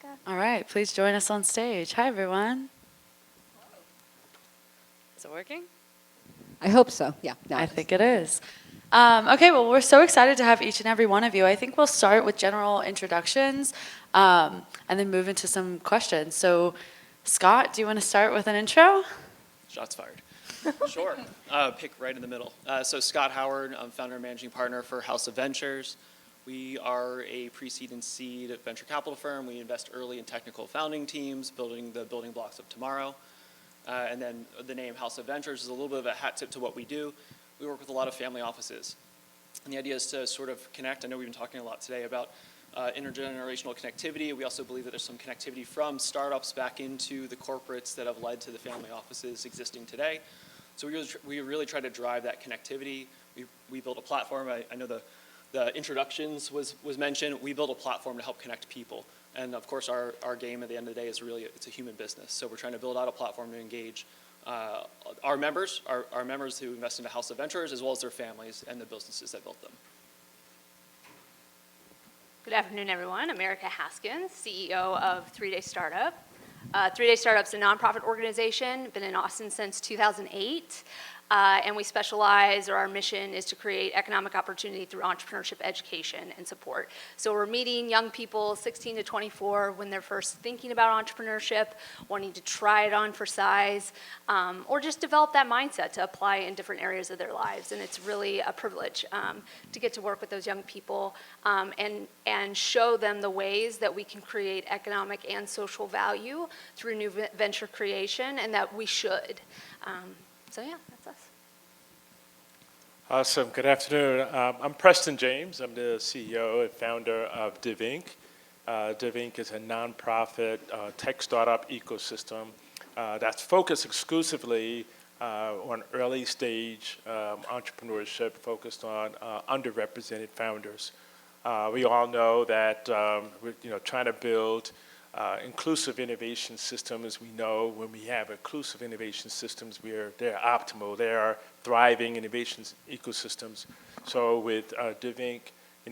Rebecca. All right, please join us on stage. Hi, everyone. Is it working? I hope so. Yeah. I think it is. Okay, well, we're so excited to have each and every one of you. I think we'll start with general introductions and then move into some questions. So, Scott, do you want to start with an intro? Shots fired. Sure. Pick right in the middle. So Scott Howard, I'm founder and managing partner for House of Ventures. We are a pre-seed and seed venture capital firm. We invest early in technical founding teams, building the building blocks of tomorrow. And then the name House of Ventures is a little bit of a hat tip to what we do. We work with a lot of family offices. And the idea is to sort of connect. I know we've been talking a lot today about intergenerational connectivity. We also believe that there's some connectivity from startups back into the corporates that have led to the family offices existing today. So we really try to drive that connectivity. We built a platform. I know the introductions was mentioned. We build a platform to help connect people. And of course, our game at the end of the day is really, it's a human business. So we're trying to build out a platform to engage our members who invest into House of Ventures, as well as their families and the businesses that built them. Good afternoon, everyone. I'm Erica Haskins, CEO of 3-Day Startup. 3-Day Startup's a nonprofit organization, been in Austin since 2008. And we specialize, or our mission is to create economic opportunity through entrepreneurship education and support. So we're meeting young people 16 to 24 when they're first thinking about entrepreneurship, wanting to try it on for size, or just develop that mindset to apply in different areas of their lives. And it's really a privilege to get to work with those young people and show them the ways that we can create economic and social value through new venture creation, and that we should. So yeah, that's us. Awesome. Good afternoon. I'm Preston James. I'm the CEO and founder of divinc. Divinc is a nonprofit tech startup ecosystem that's focused exclusively on early stage entrepreneurship, focused on underrepresented founders. We all know that we're trying to build inclusive innovation systems. We know when we have inclusive innovation systems, they're optimal. They are thriving innovation ecosystems. So with divinc,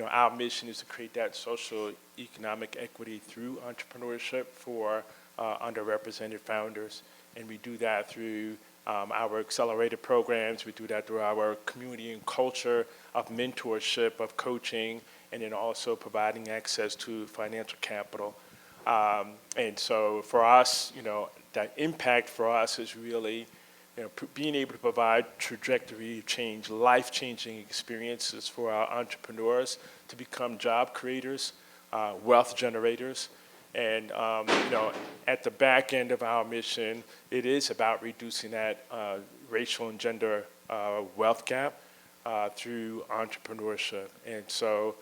our mission is to create that social economic equity through entrepreneurship for underrepresented founders. And we do that through our accelerated programs. We do that through our community and culture of mentorship, of coaching, and then also providing access to financial capital. And so for us, that impact for us is really, being able to provide trajectory change, life-changing experiences for our entrepreneurs to become job creators, wealth generators. And, at the back end of our mission, it is about reducing that racial and gender wealth gap through entrepreneurship. And so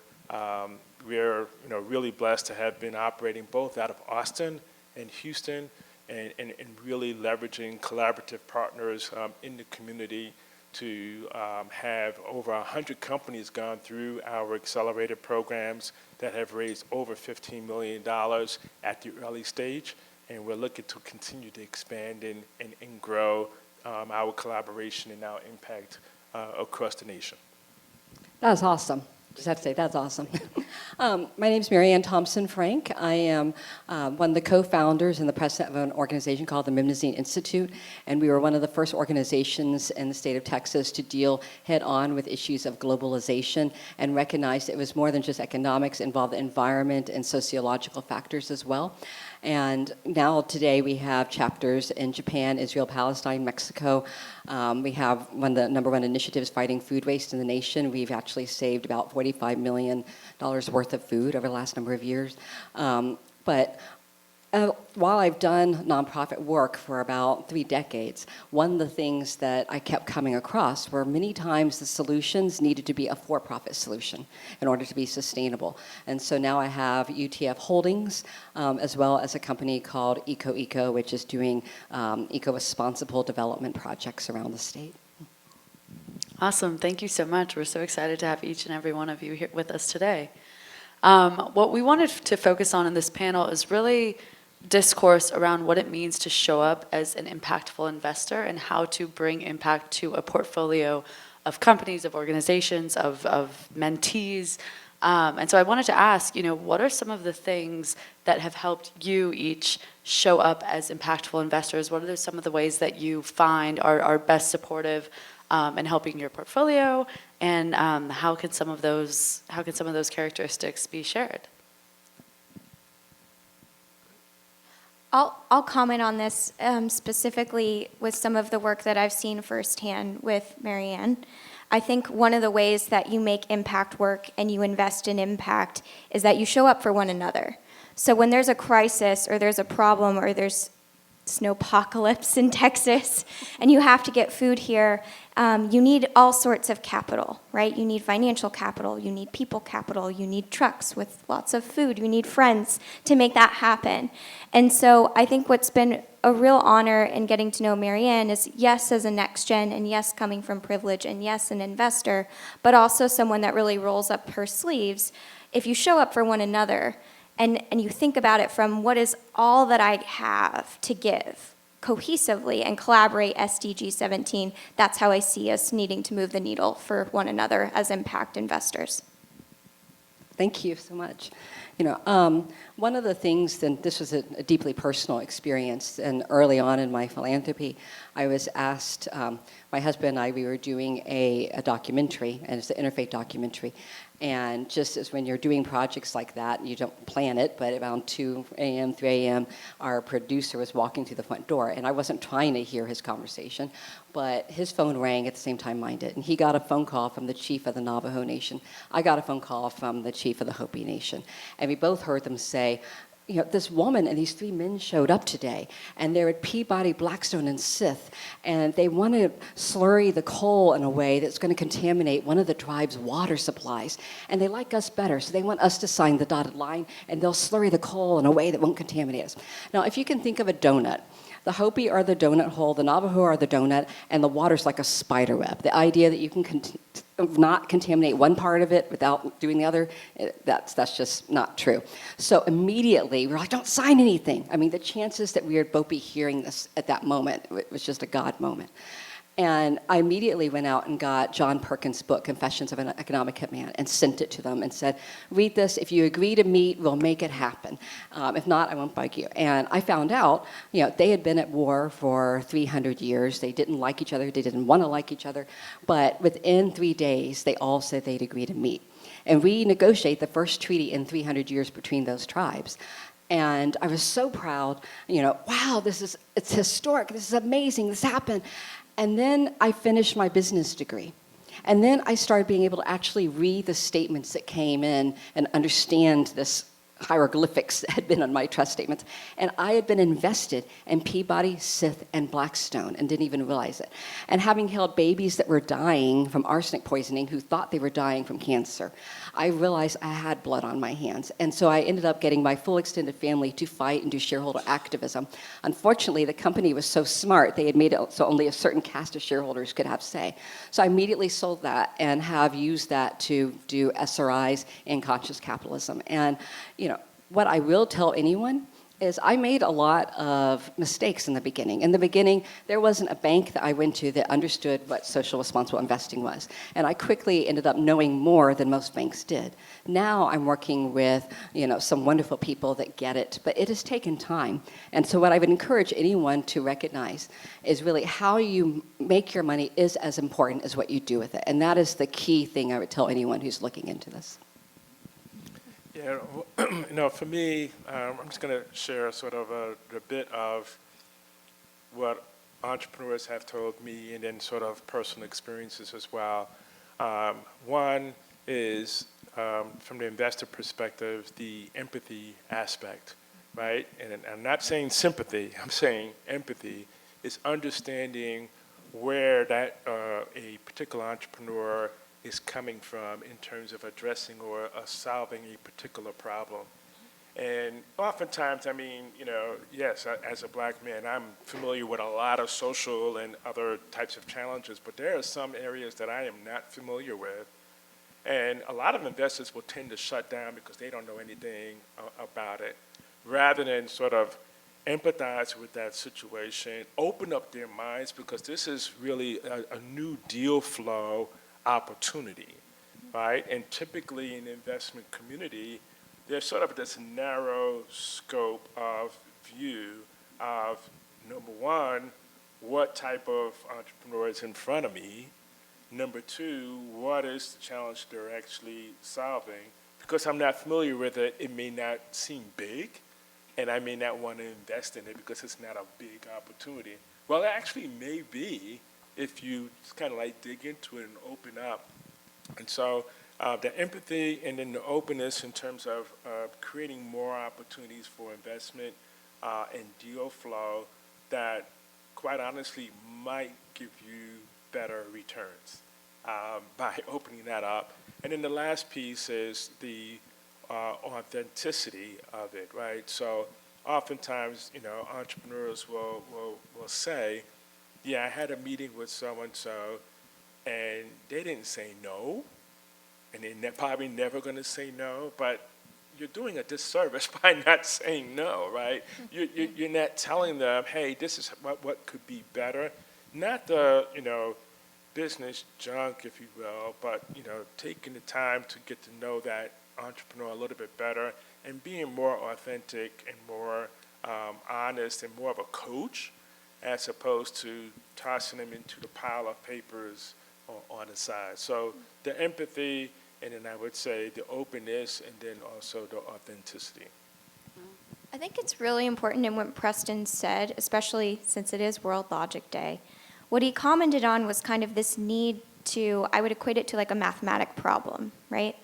we're really blessed to have been operating both out of Austin and Houston and really leveraging collaborative partners in the community to have over 100 companies gone through our accelerated programs that have raised over $15 million at the early stage. And we're looking to continue to expand and grow our collaboration and our impact across the nation. That's awesome. Just have to say, that's awesome. My name is Marianne Thompson Frank. I am one of the co-founders and the president of an organization called the Mimnesine Institute, and we were one of the first organizations in the state of Texas to deal head-on with issues of globalization and recognize it was more than just economics, involved the environment and sociological factors as well. And now today we have chapters in Japan, Israel, Palestine, Mexico. We have one of the number one initiatives fighting food waste in the nation. We've actually saved about $45 million worth of food over the last number of years. But while I've done nonprofit work for about 3 decades, one of the things that I kept coming across were many times the solutions needed to be a for-profit solution in order to be sustainable. And so now I have UTF Holdings, as well as a company called EcoEco, which is doing eco-responsible development projects around the state. Awesome. Thank you so much. We're so excited to have each and every one of you here with us today. What we wanted to focus on in this panel is really discourse around what it means to show up as an impactful investor and how to bring impact to a portfolio of companies, of organizations, of mentees, And so I wanted to ask, what are some of the things that have helped you each show up as impactful investors? What are some of the ways that you find are best supportive in helping your portfolio? And how can some of those characteristics be shared? I'll comment on this specifically with some of the work that I've seen firsthand with Marianne. I think one of the ways that you make impact work and you invest in impact is that you show up for one another. So when there's a crisis or there's a problem or there's snowpocalypse in Texas and you have to get food here, you need all sorts of capital, right? You need financial capital, you need people capital, you need trucks with lots of food, you need friends to make that happen. And so I think what's been a real honor in getting to know Marianne is, yes, as a next gen, and yes, coming from privilege, and yes, an investor, but also someone that really rolls up her sleeves. If you show up for one another, and you think about it from what is all that I have to give cohesively and collaborate SDG 17, that's how I see us needing to move the needle for one another as impact investors. Thank you so much. One of the things, and this was a deeply personal experience, and early on in my philanthropy, I was asked, my husband and I, we were doing a documentary, and it's an interfaith documentary. And just as when you're doing projects like that, you don't plan it, but around 2 a.m., 3 a.m., our producer was walking through the front door, and I wasn't trying to hear his conversation, but his phone rang at the same time mine did, and he got a phone call from the chief of the Navajo Nation. I got a phone call from the chief of the Hopi Nation, and we both heard them say, this woman and these 3 men showed up today, and they're at Peabody, Blackstone, and Sith, and they want to slurry the coal in a way that's going to contaminate one of the tribe's water supplies, and they like us better, so they want us to sign the dotted line, and they'll slurry the coal in a way that won't contaminate us. Now, if you can think of a donut, the Hopi are the donut hole, the Navajo are the donut, and the water's like a spider web. The idea that you can not contaminate one part of it without doing the other, that's just not true. So immediately, we're like, don't sign anything. I mean, the chances that we would both be hearing this at that moment, it was just a God moment. And I immediately went out and got John Perkins' book, Confessions of an Economic Hitman, and sent it to them and said, read this. If you agree to meet, we'll make it happen. If not, I won't bug you. And I found out, they had been at war for 300 years. They didn't like each other. They didn't want to like each other. But within 3 days, they all said they'd agree to meet. And we negotiate the first treaty in 300 years between those tribes. And I was so proud, wow, it's historic. This is amazing. This happened. And then I finished my business degree. And then I started being able to actually read the statements that came in and understand this hieroglyphics that had been on my trust statements. And I had been invested in Peabody, Sith, and Blackstone and didn't even realize it. And having held babies that were dying from arsenic poisoning who thought they were dying from cancer, I realized I had blood on my hands. And so I ended up getting my full extended family to fight and do shareholder activism. Unfortunately, the company was so smart, they had made it so only a certain cast of shareholders could have say. So I immediately sold that and have used that to do SRIs and conscious capitalism. And, what I will tell anyone is I made a lot of mistakes in the beginning. In the beginning, there wasn't a bank that I went to that understood what social responsible investing was. And I quickly ended up knowing more than most banks did. Now I'm working with, some wonderful people that get it, but it has taken time. And so what I would encourage anyone to recognize is really how you make your money is as important as what you do with it. And that is the key thing I would tell anyone who's looking into this. Yeah, for me, I'm just going to share sort of a bit of what entrepreneurs have told me and then sort of personal experiences as well. One is, from the investor perspective, the empathy aspect, right? And I'm not saying sympathy, I'm saying empathy is understanding where that a particular entrepreneur is coming from in terms of addressing or solving a particular problem. And oftentimes, yes, as a black man, I'm familiar with a lot of social and other types of challenges, but there are some areas that I am not familiar with. And a lot of investors will tend to shut down because they don't know anything about it, rather than sort of empathize with that situation, open up their minds, because this is really a new deal flow opportunity. right? And typically in the investment community, there's sort of this narrow scope of view of, number one, what type of entrepreneur is in front of me. Number two, what is the challenge they're actually solving? Because I'm not familiar with it, it may not seem big, and I may not want to invest in it because it's not a big opportunity. Well, it actually may be if you just kind of like dig into it and open up. And so the empathy and then the openness in terms of creating more opportunities for investment and deal flow that, quite honestly, might give you better returns by opening that up. And then the last piece is the authenticity of it, right? So oftentimes, entrepreneurs will say, yeah, I had a meeting with so-and-so, and they didn't say no, and they're probably never going to say no, but you're doing a disservice by not saying no, right? You're not telling them, hey, this is what could be better. Not the, business junk, if you will, but, taking the time to get to know that entrepreneur a little bit better and being more authentic and more honest and more of a coach as opposed to tossing them into the pile of papers on the side. So the empathy, and then I would say the openness, and then also the authenticity. I think it's really important in what Preston said, especially since it is World Logic Day. What he commented on was kind of this need to, I would equate it to like a mathematic problem, right?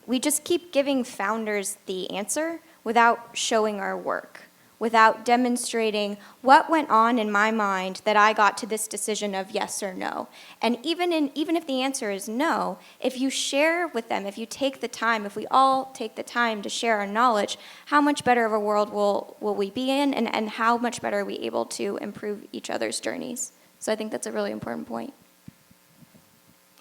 We just keep giving founders the answer without showing our work, without demonstrating what went on in my mind that I got to this decision of yes or no. And even if the answer is no, if you share with them, if you take the time, if we all take the time to share our knowledge, how much better of a world will we be in, and how much better are we able to improve each other's journeys? So I think that's a really important point.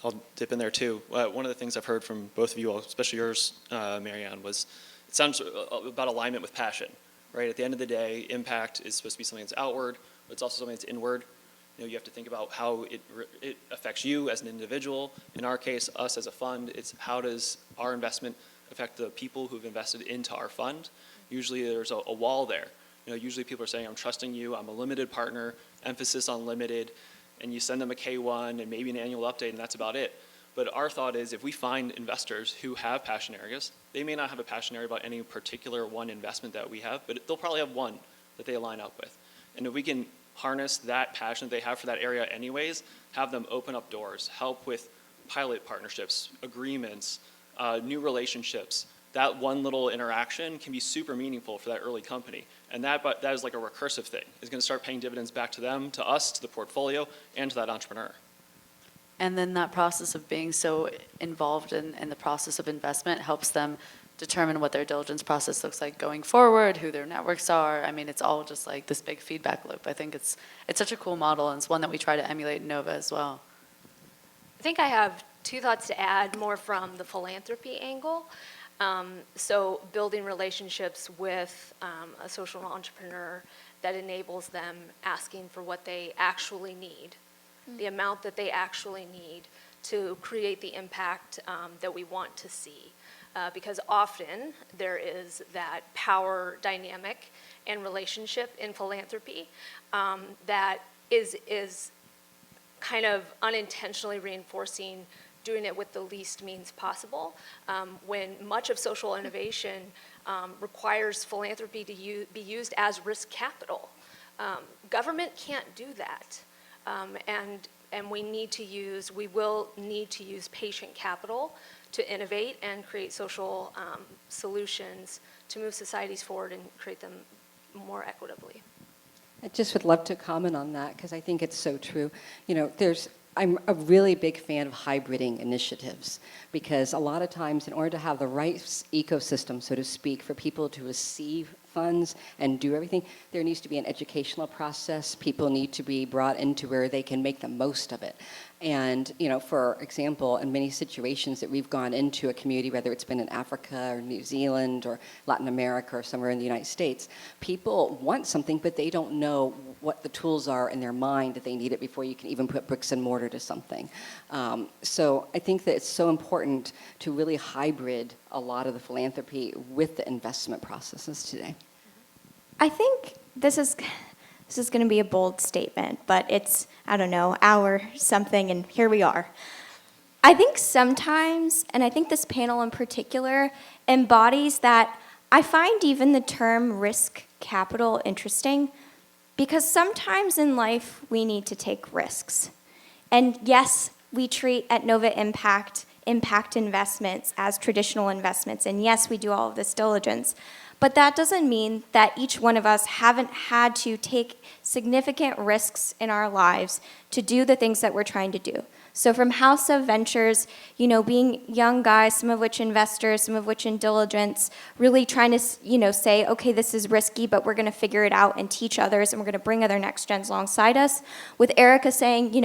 I'll dip in there too. One of the things I've heard from both of you all, especially yours, Marianne, was it sounds about alignment with passion, right? At the end of the day, impact is supposed to be something that's outward, but it's also something that's inward. You have to think about how it affects you as an individual. In our case, us as a fund, it's how does our investment affect the people who've invested into our fund? Usually there's a wall there. Usually people are saying, I'm trusting you, I'm a limited partner, emphasis on limited, and you send them a K1 and maybe an annual update, and that's about it. But our thought is if we find investors who have passion areas, they may not have a passion area about any particular one investment that we have, but they'll probably have one that they line up with. And if we can harness that passion that they have for that area anyways, have them open up doors, help with pilot partnerships, agreements, new relationships, that one little interaction can be super meaningful for that early company. And that is like a recursive thing. It's going to start paying dividends back to them, to us, to the portfolio, and to that entrepreneur. And then that process of being so involved in the process of investment helps them determine what their diligence process looks like going forward, who their networks are. I mean, it's all just like this big feedback loop. I think it's such a cool model, and it's one that we try to emulate in Nova as well. I think I have two thoughts to add, more from the philanthropy angle. So building relationships with a social entrepreneur that enables them asking for what they actually need, the amount that they actually need to create the impact that we want to see. Because often there is that power dynamic and relationship in philanthropy that is kind of unintentionally reinforcing doing it with the least means possible, when much of social innovation requires philanthropy to be used as risk capital. Government can't do that, and we will need to use patient capital to innovate and create social solutions to move societies forward and create them more equitably. I just would love to comment on that because I think it's so true. I'm a really big fan of hybriding initiatives because a lot of times in order to have the right ecosystem, so to speak, for people to receive funds and do everything. There needs to be an educational process. People need to be brought into where they can make the most of it. And, for example, in many situations that we've gone into a community, whether it's been in Africa or New Zealand or Latin America or somewhere in the United States, people want something, but they don't know what the tools are in their mind that they need it before you can even put bricks and mortar to something. So I think that it's so important to really hybrid a lot of the philanthropy with the investment processes today. I think this is going to be a bold statement, but it's, I don't know, hour something, and here we are. I think sometimes, and I think this panel in particular, embodies that. I find even the term risk capital interesting, because sometimes in life we need to take risks. And yes, we treat at Nova impact investments as traditional investments, and yes, we do all of this diligence. But that doesn't mean that each one of us haven't had to take significant risks in our lives to do the things that we're trying to do. So from House of Ventures, being young guys, some of which investors, some of which in diligence, really trying to, say, okay, this is risky, but we're going to figure it out and teach others, and we're going to bring other next gens alongside us. With Erica saying,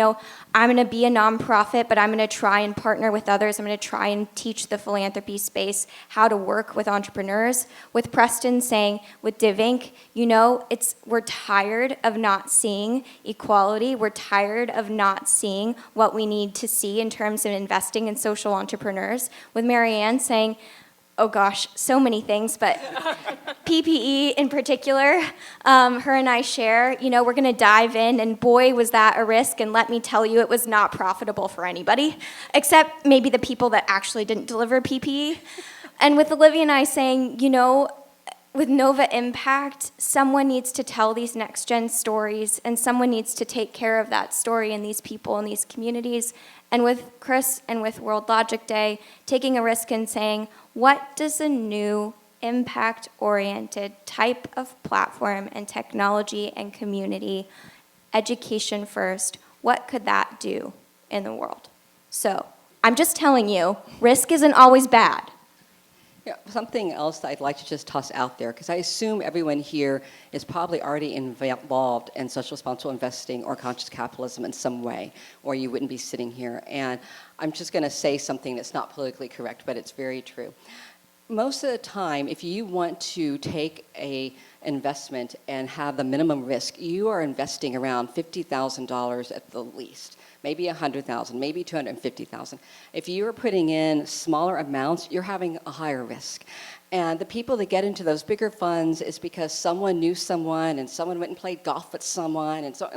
I'm going to be a nonprofit, but I'm going to try and partner with others. I'm going to try and teach the philanthropy space how to work with entrepreneurs. With Preston saying, with divinc, we're tired of not seeing equality. We're tired of not seeing what we need to see in terms of investing in social entrepreneurs. With Marianne saying, oh gosh, so many things, but PPE in particular, her and I share, we're going to dive in, and boy, was that a risk, and let me tell you, it was not profitable for anybody, except maybe the people that actually didn't deliver PPE. And with Olivia and I saying, with Nova Impact, someone needs to tell these next-gen stories, and someone needs to take care of that story and these people and these communities. And with Chris and with World Logic Day, taking a risk and saying, what does a new impact-oriented type of platform and technology and community, education first, what could that do in the world? So I'm just telling you, risk isn't always bad. Yeah, something else that I'd like to just toss out there, because I assume everyone here is probably already involved in social responsible investing or conscious capitalism in some way, or you wouldn't be sitting here. And I'm just going to say something that's not politically correct, but it's very true. Most of the time, if you want to take a investment and have the minimum risk, you are investing around $50,000 at the least. Maybe $100,000, maybe $250,000. If you're putting in smaller amounts, you're having a higher risk. And the people that get into those bigger funds is because someone knew someone, and someone went and played golf with someone, and so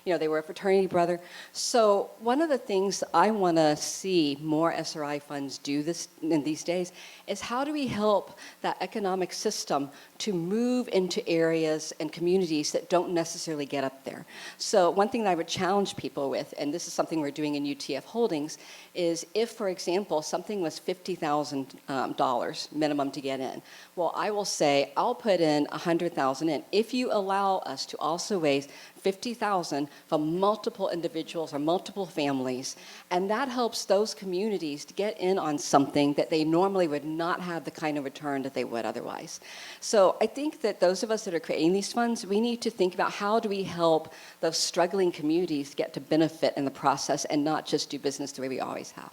they were a fraternity brother. So one of the things I want to see more SRI funds do in these days is how do we help that economic system to move into areas and communities that don't necessarily get up there. So one thing that I would challenge people with, and this is something we're doing in UTF Holdings, is if, for example, something was $50,000 minimum to get in, well, I will say I'll put in $100,000 in. If you allow us to also raise $50,000 from multiple individuals or multiple families, and that helps those communities to get in on something that they normally would not have the kind of return that they would otherwise. So I think that those of us that are creating these funds, we need to think about how do we help those struggling communities get to benefit in the process and not just do business the way we always have.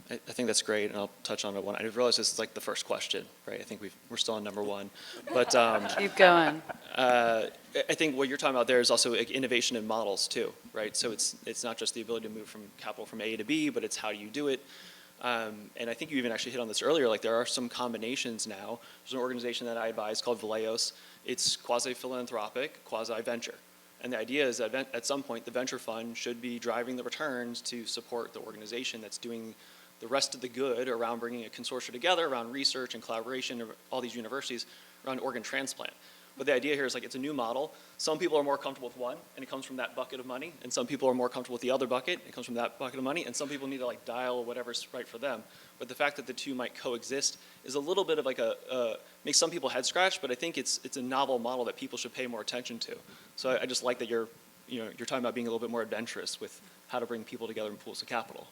I think that's great, and I'll touch on it one. I realize this is like the first question, right? I think we're still on number one, but Keep going. I think what you're talking about there is also like innovation in models too, right? So it's not just the ability to move from capital from A to B, but it's how you do it. And I think you even actually hit on this earlier. Like there are some combinations now. There's an organization that I advise called Valeos. It's quasi-philanthropic, quasi-venture. And the idea is that at some point the venture fund should be driving the returns to support the organization that's doing the rest of the good around bringing a consortium together around research and collaboration of all these universities around organ transplant. But the idea here is like it's a new model. Some people are more comfortable with one, and it comes from that bucket of money, and some people are more comfortable with the other bucket, and it comes from that bucket of money, and some people need to like dial whatever's right for them. But the fact that the two might coexist is a little bit of like makes some people head scratch, but I think it's a novel model that people should pay more attention to. So I just like that you're talking about being a little bit more adventurous with how to bring people together in pools of capital.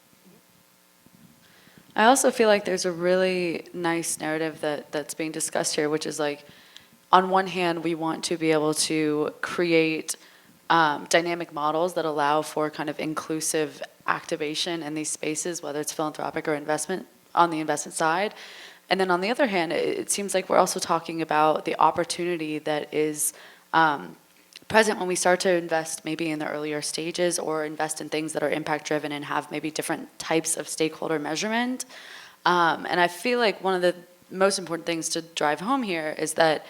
I also feel like there's a really nice narrative that's being discussed here, which is like, on one hand, we want to be able to create dynamic models that allow for kind of inclusive activation in these spaces, whether it's philanthropic or investment on the investment side. And then on the other hand, it seems like we're also talking about the opportunity that is present when we start to invest maybe in the earlier stages or invest in things that are impact driven and have maybe different types of stakeholder measurement. And I feel like one of the most important things to drive home here is that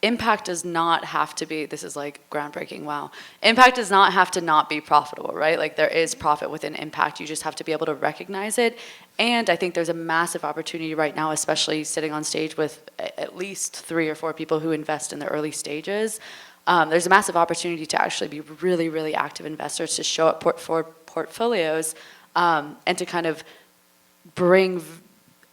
impact does not have to be, this is like groundbreaking, wow. Impact does not have to not be profitable, right? Like there is profit within impact, you just have to be able to recognize it. And I think there's a massive opportunity right now, especially sitting on stage with at least 3 or 4 people who invest in the early stages. There's a massive opportunity to actually be really, really active investors, to show up for portfolios and to kind of bring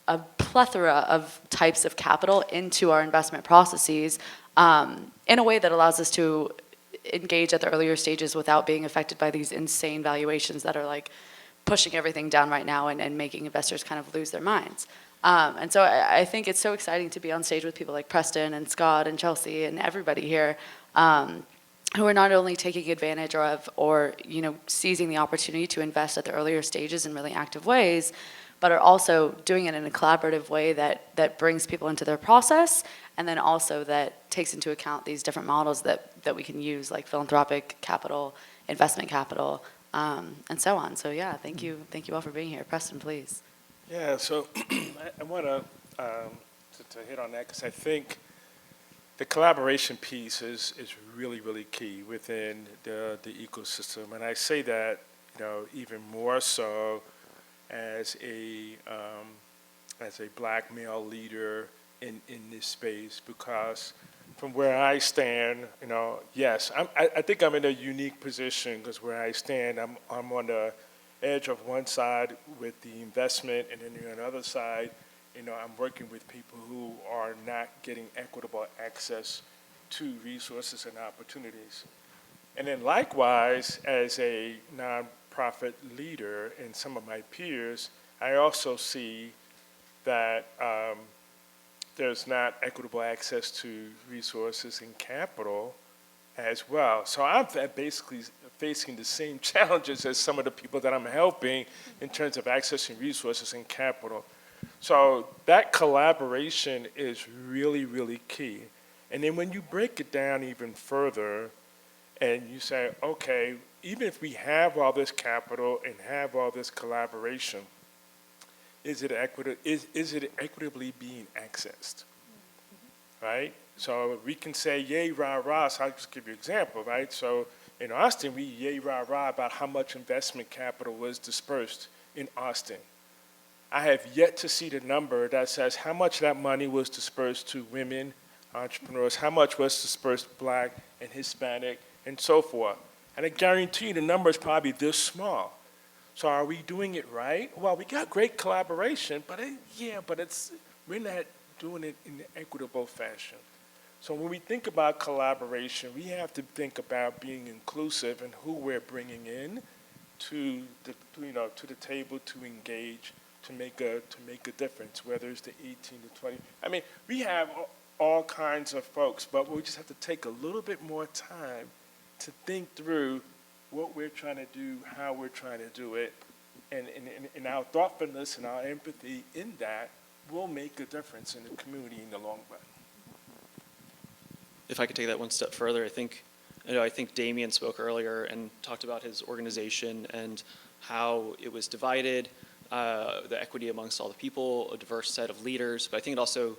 a plethora of types of capital into our investment processes in a way that allows us to engage at the earlier stages without being affected by these insane valuations that are like pushing everything down right now and making investors kind of lose their minds. And so I think it's so exciting to be on stage with people like Preston and Scott and Chelsea and everybody here who are not only taking advantage of or seizing the opportunity to invest at the earlier stages in really active ways, but are also doing it in a collaborative way that brings people into their process, and then also that takes into account these different models that we can use, like philanthropic capital, investment capital, and so on. So yeah, thank you all for being here. Preston, please. Yeah, so I want to hit on that because I think the collaboration piece is really, really key within the ecosystem. And I say that, even more so as a black male leader in this space, because from where I stand, yes, I think I'm in a unique position because where I stand, I'm on the edge of one side with the investment, and then on the other side, I'm working with people who are not getting equitable access to resources and opportunities. And then likewise, as a nonprofit leader and some of my peers, I also see that there's not equitable access to resources and capital as well. So I'm basically facing the same challenges as some of the people that I'm helping in terms of accessing resources and capital. So that collaboration is really, really key. And then when you break it down even further and you say, okay, even if we have all this capital and have all this collaboration, is it equitably being accessed, right? So we can say yay, rah, rah. So I'll just give you an example, right? So in Austin, we yay, rah, rah about how much investment capital was dispersed in Austin. I have yet to see the number that says how much that money was dispersed to women, entrepreneurs, how much was dispersed Black and Hispanic, and so forth. And I guarantee you the number is probably this small. So are we doing it right? Well, we got great collaboration, but we're not doing it in an equitable fashion. So when we think about collaboration, we have to think about being inclusive and who we're bringing in to the table to engage, to make a difference, whether it's the 18 to 20. I mean, we have all kinds of folks, but we just have to take a little bit more time to think through what we're trying to do, how we're trying to do it, and our thoughtfulness and our empathy in that will make a difference in the community in the long run. If I could take that one step further, I think Damien spoke earlier and talked about his organization and how it was divided, the equity amongst all the people, a diverse set of leaders, but I think it also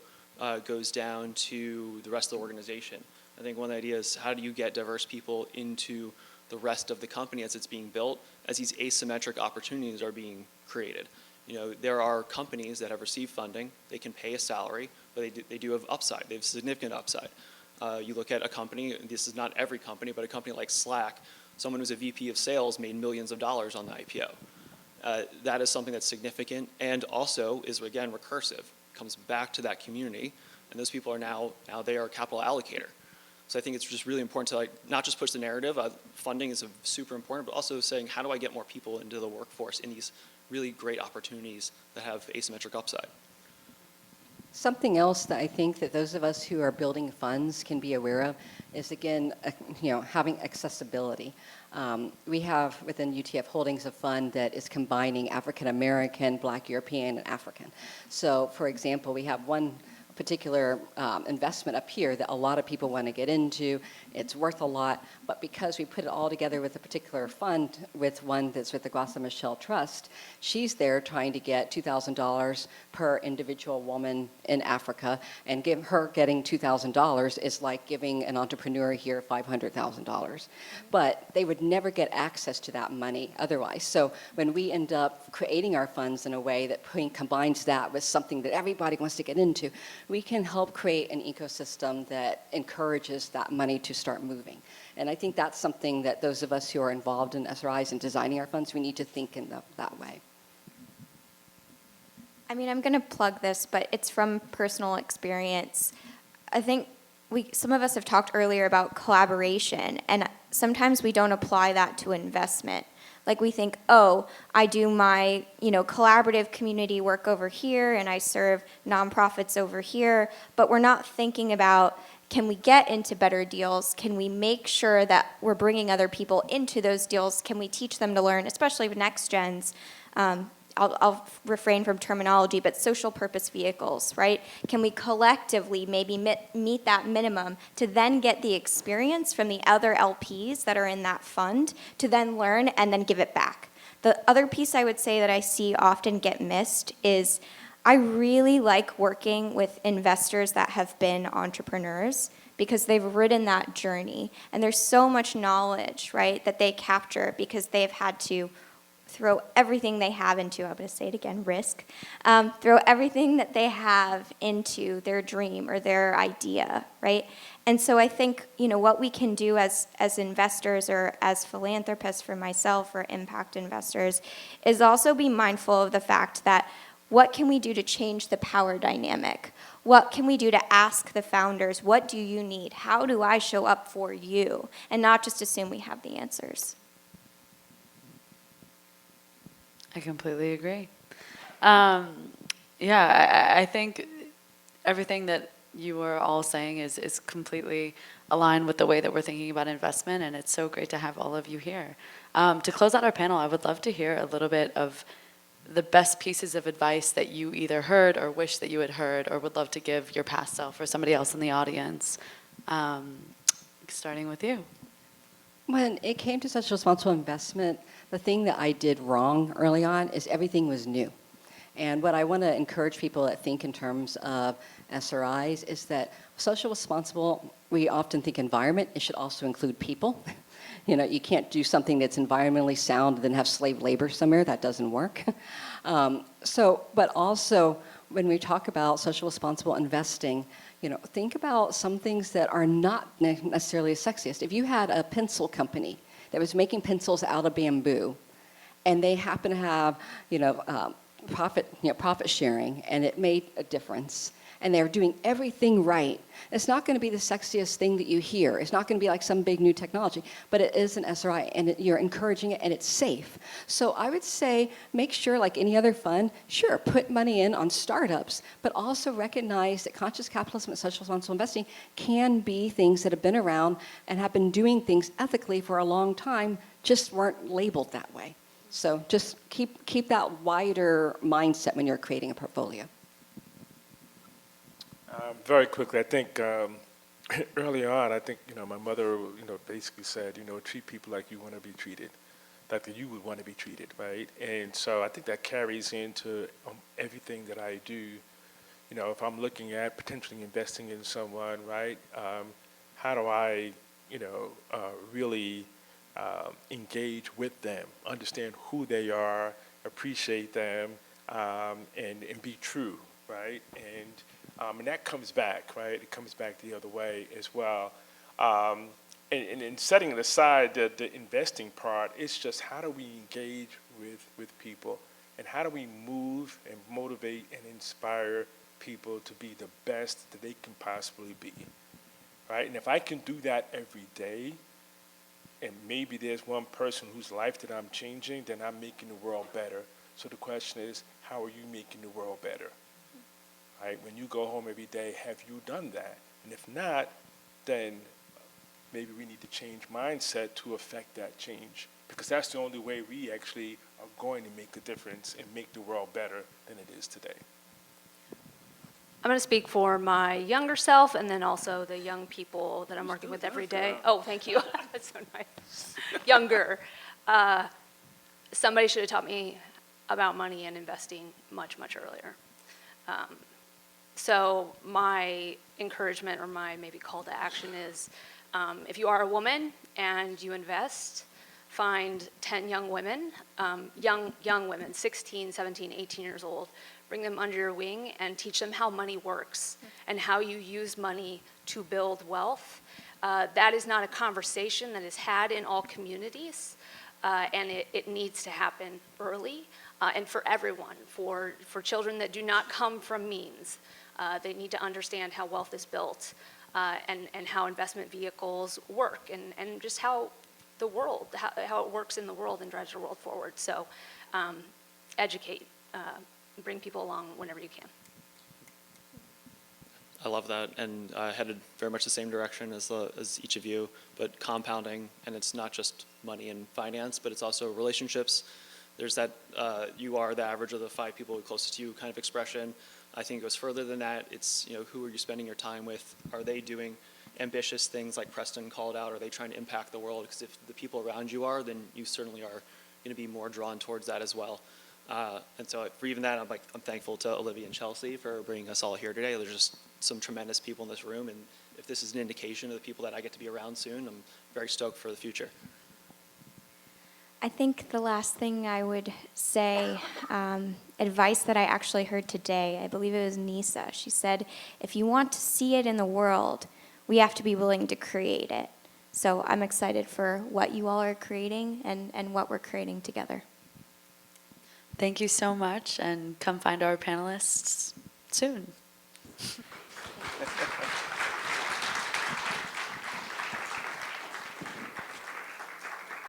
goes down to the rest of the organization. I think one of the ideas, how do you get diverse people into the rest of the company as it's being built, as these asymmetric opportunities are being created? There are companies that have received funding, they can pay a salary, but they do have upside, they have significant upside. You look at a company, this is not every company, but a company like Slack, someone who's a VP of sales made millions of dollars on the IPO. That is something that's significant and also is, again, recursive, comes back to that community, and those people are now they are a capital allocator. So I think it's just really important to not just push the narrative, funding is super important, but also saying how do I get more people into the workforce in these really great opportunities that have asymmetric upside. Something else that I think that those of us who are building funds can be aware of is, again, having accessibility. We have within UTF Holdings a fund that is combining African American, Black European, and African. So, for example, we have one particular investment up here that a lot of people want to get into. It's worth a lot, but because we put it all together with a particular fund, with one that's with the Graça Michel Trust, she's there trying to get $2,000 per individual woman in Africa, and give her getting $2,000 is like giving an entrepreneur here $500,000. But they would never get access to that money otherwise. So when we end up creating our funds in a way that combines that with something that everybody wants to get into, we can help create an ecosystem that encourages that money to start moving. And I think that's something that those of us who are involved in SRIs and designing our funds, we need to think in that way. I mean, I'm going to plug this, but it's from personal experience. I think some of us have talked earlier about collaboration, and sometimes we don't apply that to investment. Like we think, oh, I do my, collaborative community work over here and I serve nonprofits over here, but we're not thinking about, can we get into better deals? Can we make sure that we're bringing other people into those deals? Can we teach them to learn, especially with next gens? I'll refrain from terminology, but social purpose vehicles, right? Can we collectively maybe meet that minimum to then get the experience from the other LPs that are in that fund to then learn and then give it back? The other piece I would say that I see often get missed is I really like working with investors that have been entrepreneurs because they've ridden that journey. And there's so much knowledge, right, that they capture because they've had to throw everything they have into, I'm going to say it again, risk, throw everything that they have into their dream or their idea, right? And so I think, what we can do as investors or as philanthropists for myself or impact investors is also be mindful of the fact that what can we do to change the power dynamic? What can we do to ask the founders, what do you need? How do I show up for you? And not just assume we have the answers. I completely agree. I think everything that you were all saying is completely aligned with the way that we're thinking about investment, and it's so great to have all of you here. To close out our panel, I would love to hear a little bit of the best pieces of advice that you either heard or wish that you had heard or would love to give your past self or somebody else in the audience. Starting with you. When it came to such responsible investment, the thing that I did wrong early on is everything was new. And what I want to encourage people that think in terms of SRIs is that social responsible, we often think environment, it should also include people. You can't do something that's environmentally sound and then have slave labor somewhere. That doesn't work. But also, when we talk about social responsible investing, think about some things that are not necessarily the sexiest. If you had a pencil company that was making pencils out of bamboo, and they happen to have, profit sharing, and it made a difference, and they're doing everything right, it's not going to be the sexiest thing that you hear. It's not going to be like some big new technology, but it is an SRI, and you're encouraging it, and it's safe. So I would say make sure, like any other fund, sure, put money in on startups, but also recognize that conscious capitalism and social responsible investing can be things that have been around and have been doing things ethically for a long time, just weren't labeled that way. So just keep that wider mindset when you're creating a portfolio. Very quickly, I think early on, my mother, basically said, treat people like you want to be treated, like you would want to be treated, right? And so I think that carries into everything that I do. If I'm looking at potentially investing in someone, right? How do I, really engage with them, understand who they are, appreciate them, and be true, right? And that comes back, right? It comes back the other way as well. And setting it aside, the investing part, it's just how do we engage with people, and how do we move and motivate and inspire people to be the best that they can possibly be, right? And if I can do that every day, and maybe there's one person whose life that I'm changing, then I'm making the world better So the question is, how are you making the world better? Right? When you go home every day, have you done that? And if not, then maybe we need to change mindset to affect that change, because that's the only way we actually are going to make a difference and make the world better than it is today. I'm going to speak for my younger self and then also the young people that I'm working with every day. Oh, thank you. That's so nice. Younger. Somebody should have taught me about money and investing much, much earlier. So my encouragement or my maybe call to action is if you are a woman and you invest, find 10 young women, young women, 16, 17, 18 years old, bring them under your wing and teach them how money works and how you use money to build wealth. That is not a conversation that is had in all communities, and it needs to happen early and for everyone, for children that do not come from means. They need to understand how wealth is built and how investment vehicles work and just how the world, how it works in the world and drives the world forward. So educate, bring people along whenever you can. I love that, and headed very much the same direction as each of you, but compounding, and it's not just money and finance, but it's also relationships. There's that you are the average of the 5 people closest to you kind of expression. I think it goes further than that. It's, who are you spending your time with? Are they doing ambitious things like Preston called out? Are they trying to impact the world? Because if the people around you are, then you certainly are going to be more drawn towards that as well. And so for even that, I'm thankful to Olivia and Chelsea for bringing us all here today. There's just some tremendous people in this room, and if this is an indication of the people that I get to be around soon, I'm very stoked for the future. I think the last thing I would say, advice that I actually heard today, I believe it was Nisa. She said, if you want to see it in the world, we have to be willing to create it. So I'm excited for what you all are creating and what we're creating together. Thank you so much, and come find our panelists soon.